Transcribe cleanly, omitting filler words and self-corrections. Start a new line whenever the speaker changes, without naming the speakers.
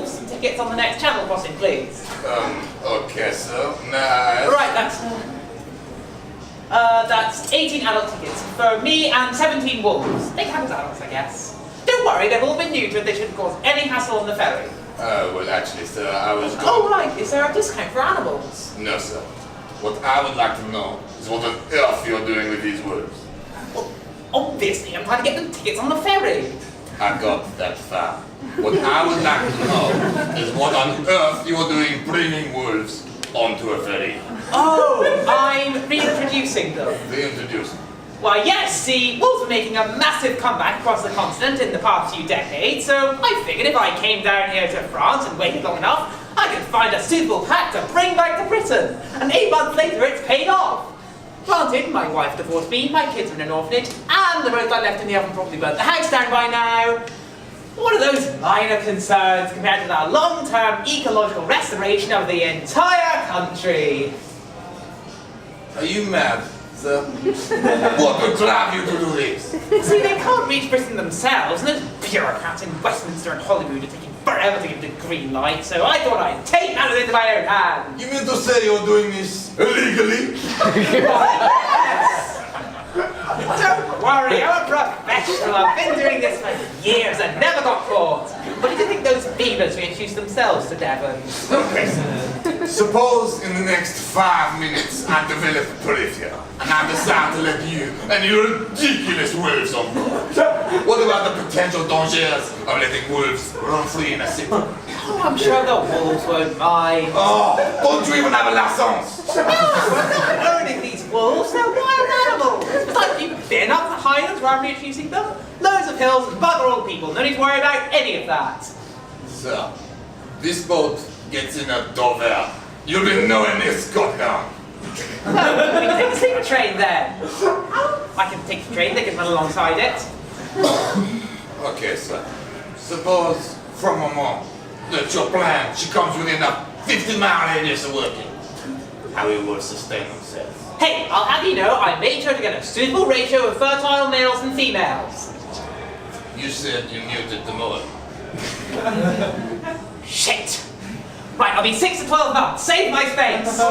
wolves some tickets on the next channel crossing, please?
Okay, sir. Nice.
Right, that's 18 adult tickets for me and 17 wolves. They count as adults, I guess. Don't worry, they've all been neutered. They shouldn't cause any hassle on the ferry.
Well, actually, sir, I was going...
Oh, right. Is there a discount for animals?
No, sir. What I would like to know is what on earth you're doing with these wolves.
Well, obviously, I'm trying to get them tickets on the ferry.
I got that far. What I would like to know is what on earth you're doing bringing wolves onto a ferry.
Oh, I'm reintroducing them.
Reintroduce.
Why, yes, see, wolves were making a massive comeback across the continent in the past few decades, so I figured if I came down here to France and waited long enough, I could find a suitable pack to bring back to Britain. And 8 months later, it's paid off. Granted, my wife divorced me, my kids are in an orphanage, and the roast I left in the oven probably burnt the house down by now. One of those minor concerns compared to the long-term ecological restoration of the entire country.
Are you mad, sir? What would drive you to do this?
See, they can't reach Britain themselves, and those bureaucrats in Westminster and Hollywood are taking forever to give the green light, so I thought I'd take matters into my own hands.
You mean to say you're doing this illegally?
Don't worry, I'm a professional. I've been doing this for years and never got caught. What do you think those beavers reintroduced themselves to Devon?
Suppose in the next 5 minutes I develop a pressure and I decide to let you and your ridiculous wolves on board. What about the potential dangers of letting wolves run free in a city?
Oh, I'm sure the wolves won't mind.
Oh, don't you even have a license?
No, I'm not owning these wolves. They're wild animals. Besides, you've been up the Highlands where I'm reintroducing them. Loads of hills and bugger all people. No need to worry about any of that.
Sir, this boat gets in at Dover. You'll be nowhere near Scotland.
No, we can take the sleeper train then. I can take the train, they can run alongside it.
Okay, sir. Suppose, from a moment, that your plan, she comes within a 50-mile radius of working. How will wolves sustain themselves?
Hey, I'll have you know, I made sure to get a suitable ratio of fertile males and females.
You said you muted the mother.
Shit! Right, I'll be 6 to 12 months. Save my face!